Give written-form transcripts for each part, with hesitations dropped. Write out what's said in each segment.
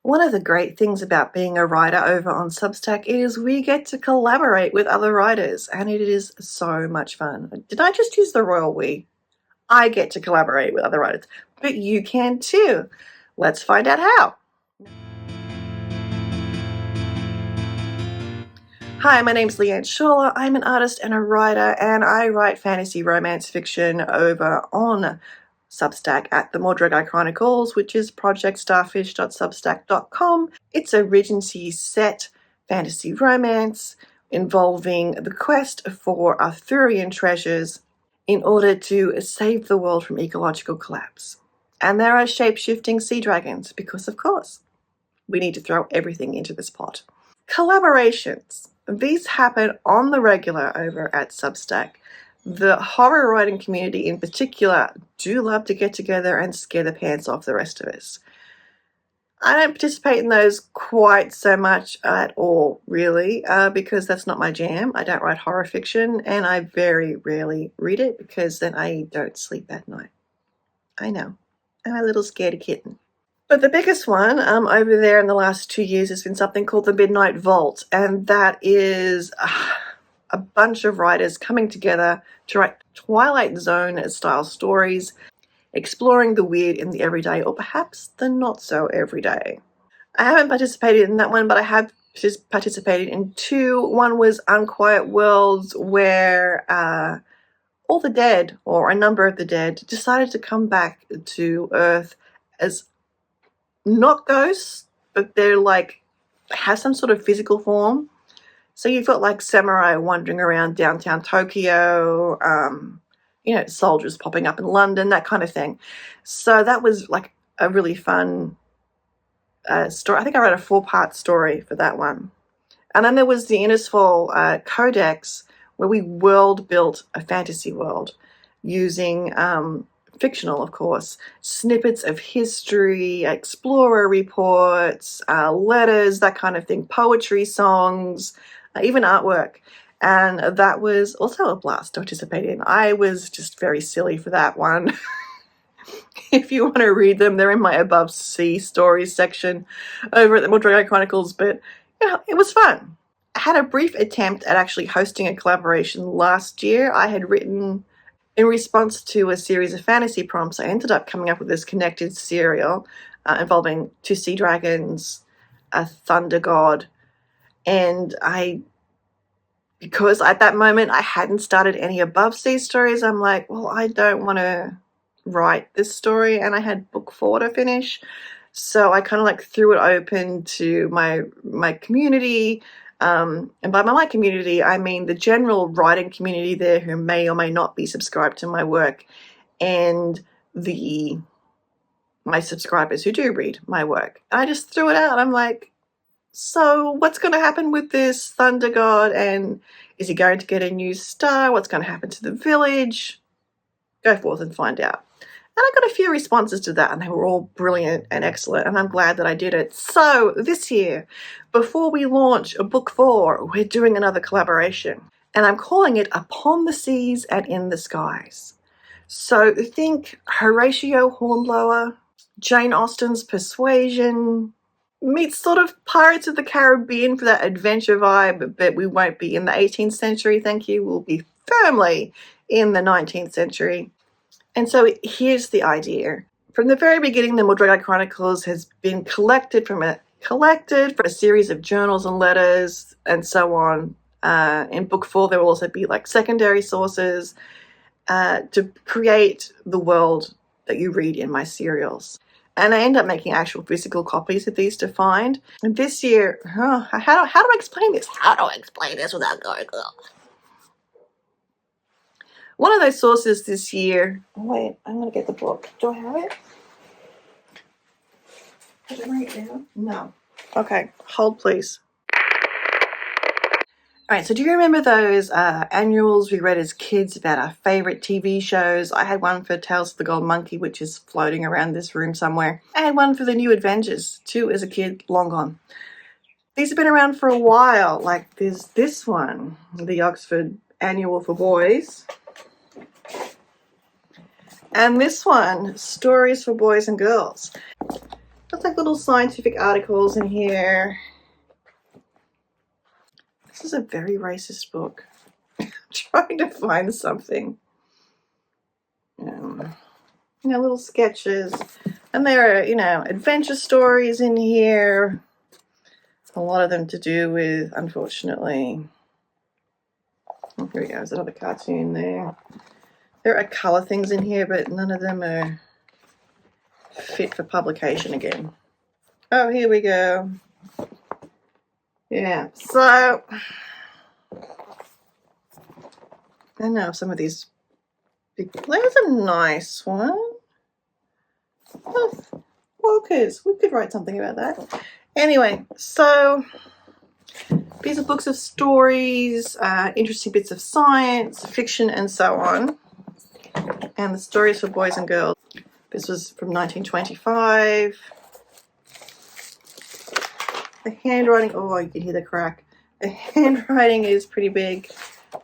One of the great things about being a writer over on Substack is we get to collaborate with other writers, and it is so much fun. Did I just use the royal we? I get to collaborate with other writers, but you can too. Let's find out how. Hi, my name's Leanne Shawler. I'm an artist and a writer, and I write fantasy romance fiction over on Substack at the Mordred Chronicles, which is projectstarfish.substack.com. It's a Regency set fantasy romance involving the quest for Arthurian treasures in order to save the world from ecological collapse. And there are shape-shifting sea dragons, because of course, we need to throw everything into this pot. Collaborations. These happen on the regular over at Substack. The horror writing community in particular do love to get together and scare the pants off the rest of us. I don't participate in those quite so much at all, really, because that's not my jam. I don't write horror fiction, and I very rarely read it because then I don't sleep at night. I know. I'm a little scaredy kitten. But the biggest one over there in the last 2 years has been something called the Midnight Vault, and that is a bunch of writers coming together to write Twilight Zone-style stories, exploring the weird in the everyday, or perhaps the not-so-everyday. I haven't participated in that one, but I have participated in two. One was Unquiet Worlds, where all the dead, or a number of the dead, decided to come back to Earth as not ghosts, but they're like, have some sort of physical form. So you've got like samurai wandering around downtown Tokyo, soldiers popping up in London, that kind of thing. So that was like a really fun story. I think I wrote a 4-part story for that one. And then there was the Innisfall Codex, where we world built a fantasy world using fictional, of course, snippets of history, explorer reports, letters, that kind of thing, poetry, songs, even artwork. And that was also a blast to participate in. I was just very silly for that one. If you want to read them, they're in my Above Sea Stories section over at the Mordred Chronicles, but it was fun. I had a brief attempt at actually hosting a collaboration last year. I had written in response to a series of fantasy prompts. I ended up coming up with this connected serial involving 2 sea dragons, a thunder god, and because at that moment I hadn't started any Above Sea Stories, I'm like, well, I don't want to write this story, and I had book 4 to finish, so I kind of like threw it open to my community. And by my community, I mean the general writing community there who may or may not be subscribed to my work, and my subscribers who do read my work. And I just threw it out. I'm like, so what's going to happen with this thunder god? And is he going to get a new star? What's going to happen to the village? Go forth and find out. And I got a few responses to that, and they were all brilliant and excellent, and I'm glad that I did it. So this year, before we launch book 4, we're doing another collaboration, and I'm calling it Upon the Seas and in the Skies. So think Horatio Hornblower, Jane Austen's Persuasion, meets sort of Pirates of the Caribbean for that adventure vibe, but we won't be in the 18th century, thank you. We'll be firmly in the 19th century. And so here's the idea. From the very beginning, the Mordred Chronicles has been collected from a series of journals and letters and so on. In book 4, there will also be like secondary sources to create the world that you read in my serials. And I end up making actual physical copies of these to find. And this year, how do I explain this? How do I explain this without going, one of those sources this year. Oh, wait, I'm going to get the book. Do I have it? Did I write it down? No. Okay, hold please. All right, so do you remember those annuals we read as kids about our favorite TV shows? I had one for Tales of the Gold Monkey, which is floating around this room somewhere. I had one for The New Adventures, too, as a kid, long gone. These have been around for a while. Like there's this one, the Oxford Annual for Boys. And this one, Stories for Boys and Girls. Just like little scientific articles in here. This is a very racist book. I'm trying to find something. Little sketches. And there are, adventure stories in here. A lot of them to do with, unfortunately. Oh, here we go. There's another cartoon there. There are colour things in here, but none of them are fit for publication again. Oh, here we go. Yeah, so I know some of these big. There's a nice one. Oh, Walkers. We could write something about that. Anyway, so these are books of stories, interesting bits of science, fiction, and so on. And the stories for boys and girls. This was from 1925. The handwriting, oh, you can hear the crack. The handwriting is pretty big.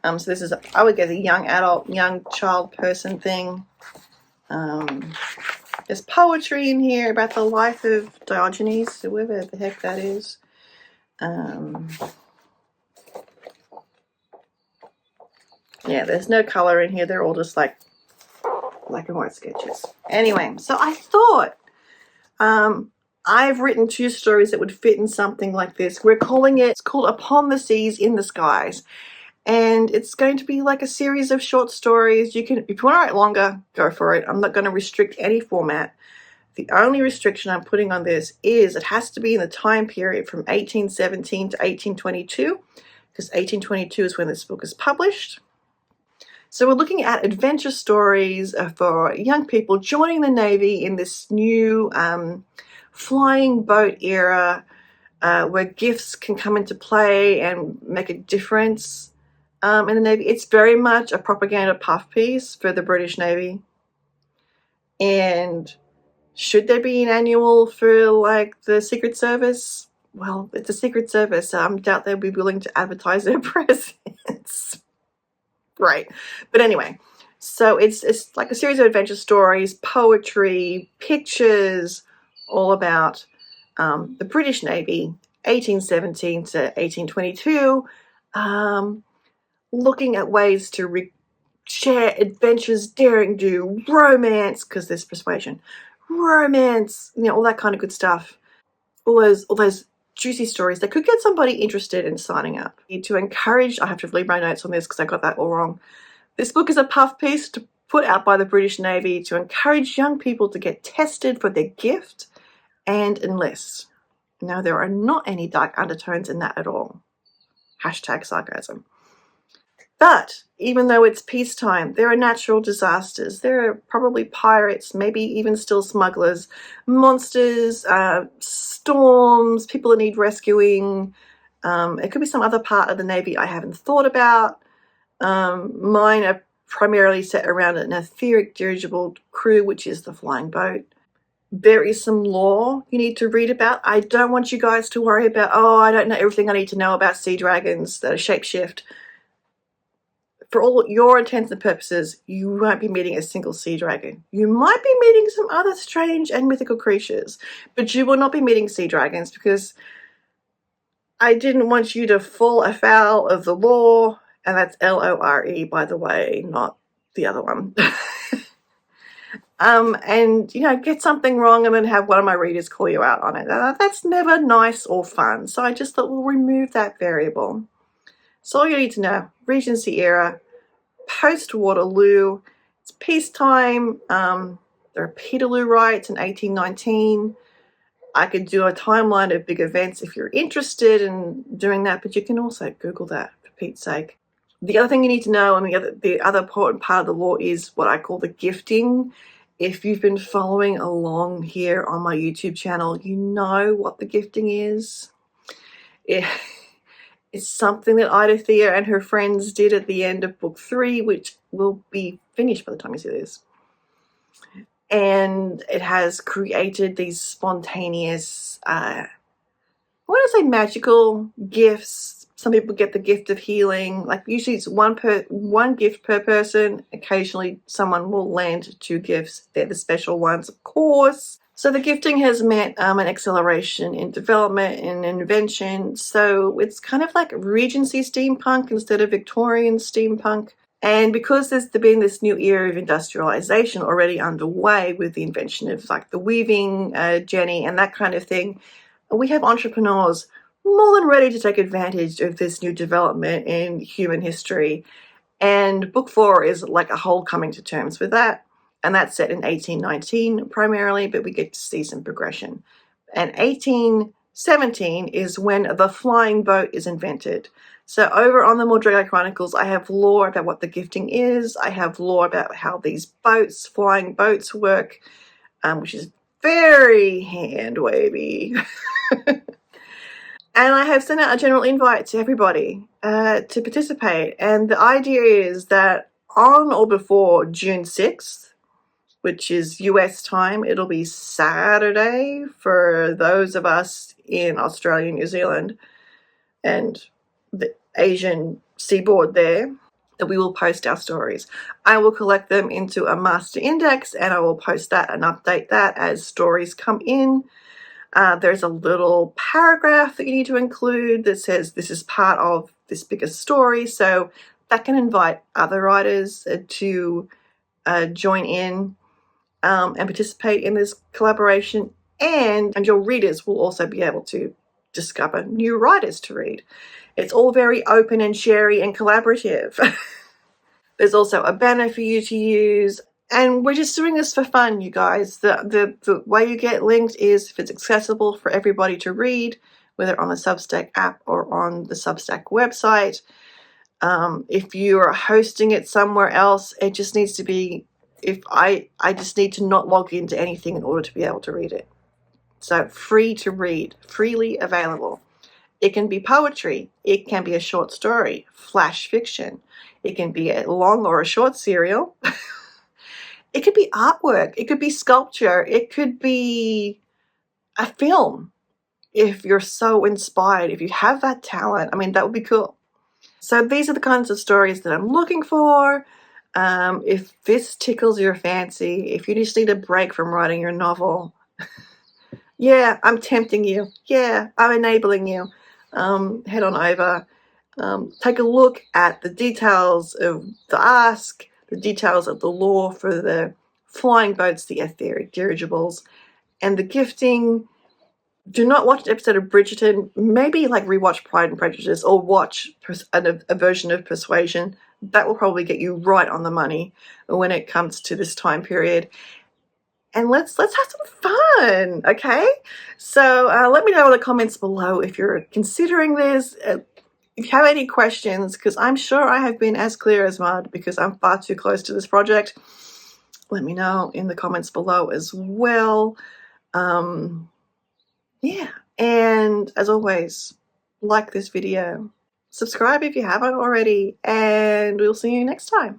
So this is, I would guess, a young adult, young child person thing. There's poetry in here about the life of Diogenes, whoever the heck that is. Yeah, there's no color in here. They're all just like black and white sketches. Anyway, so I thought I've written 2 stories that would fit in something like this. It's called Upon the Seas in the Skies. And it's going to be like a series of short stories. If you want to write longer, go for it. I'm not going to restrict any format. The only restriction I'm putting on this is it has to be in the time period from 1817 to 1822, because 1822 is when this book is published. So we're looking at adventure stories for young people joining the Navy in this new flying boat era where gifts can come into play and make a difference in the Navy. It's very much a propaganda puff piece for the British Navy. And should there be an annual for like the Secret Service? Well, it's a Secret Service, so I doubt they'll be willing to advertise their presence. Right. But anyway, so it's like a series of adventure stories, poetry, pictures, all about the British Navy, 1817 to 1822, looking at ways to share adventures, daring do, romance, because there's persuasion, romance, all that kind of good stuff. All those juicy stories that could get somebody interested in signing up. To encourage, I have to leave my notes on this because I got that all wrong. This book is a puff piece to put out by the British Navy to encourage young people to get tested for their gift and enlist. Now, there are not any dark undertones in that at all. Hashtag sarcasm. But even though it's peacetime, there are natural disasters. There are probably pirates, maybe even still smugglers, monsters, storms, people that need rescuing. It could be some other part of the Navy I haven't thought about. Mine are primarily set around an etheric dirigible crew, which is the flying boat. There is some lore you need to read about. I don't want you guys to worry about, I don't know everything I need to know about sea dragons that are shapeshift. For all your intents and purposes, you won't be meeting a single sea dragon. You might be meeting some other strange and mythical creatures, but you will not be meeting sea dragons because I didn't want you to fall afoul of the law, and that's Lore, by the way, not the other one. And, get something wrong and then have one of my readers call you out on it. That's never nice or fun. So I just thought we'll remove that variable. So all you need to know, Regency era, post-Waterloo, it's peacetime. There are Peterloo riots in 1819. I could do a timeline of big events if you're interested in doing that, but you can also Google that, for Pete's sake. The other thing you need to know, and the other important part of the law is what I call the gifting. If you've been following along here on my YouTube channel, you know what the gifting is. It's something that Ida Thea and her friends did at the end of book 3, which will be finished by the time you see this. And it has created these spontaneous, I want to say magical gifts. Some people get the gift of healing. Like usually it's one gift per person. Occasionally someone will land 2 gifts. They're the special ones, of course. So the gifting has meant an acceleration in development and invention. So it's kind of like Regency steampunk instead of Victorian steampunk. And because there's been this new era of industrialization already underway with the invention of like the weaving jenny and that kind of thing, we have entrepreneurs more than ready to take advantage of this new development in human history. And book 4 is like a whole coming to terms with that. And that's set in 1819 primarily, but we get to see some progression. And 1817 is when the flying boat is invented. So over on the Mordregai Chronicles, I have lore about what the gifting is. I have lore about how these boats, flying boats, work, which is very hand-wavy. And I have sent out a general invite to everybody to participate. And the idea is that on or before June 6th, which is US time, it'll be Saturday for those of us in Australia, New Zealand, and the Asian seaboard there, that we will post our stories. I will collect them into a master index and I will post that and update that as stories come in. There's a little paragraph that you need to include that says this is part of this bigger story. So that can invite other writers to join in and participate in this collaboration. And your readers will also be able to discover new writers to read. It's all very open and sharey and collaborative. There's also a banner for you to use. And we're just doing this for fun, you guys. The way you get linked is if it's accessible for everybody to read, whether on the Substack app or on the Substack website. If you are hosting it somewhere else, it just needs to be, I just need to not log into anything in order to be able to read it. So free to read, freely available. It can be poetry. It can be a short story, flash fiction. It can be a long or a short serial. It could be artwork. It could be sculpture. It could be a film. If you're so inspired, if you have that talent, I mean, that would be cool. So these are the kinds of stories that I'm looking for. If this tickles your fancy, if you just need a break from writing your novel, yeah, I'm tempting you. Yeah, I'm enabling you. Head on over. Take a look at the details of the ask, the details of the lore for the flying boats, the etheric dirigibles, and the gifting. Do not watch an episode of Bridgerton. Maybe like rewatch Pride and Prejudice or watch a version of Persuasion. That will probably get you right on the money when it comes to this time period. And let's have some fun, okay? So let me know in the comments below if you're considering this. If you have any questions, because I'm sure I have been as clear as mud because I'm far too close to this project, let me know in the comments below as well. Yeah, and as always, like this video, subscribe if you haven't already, and we'll see you next time.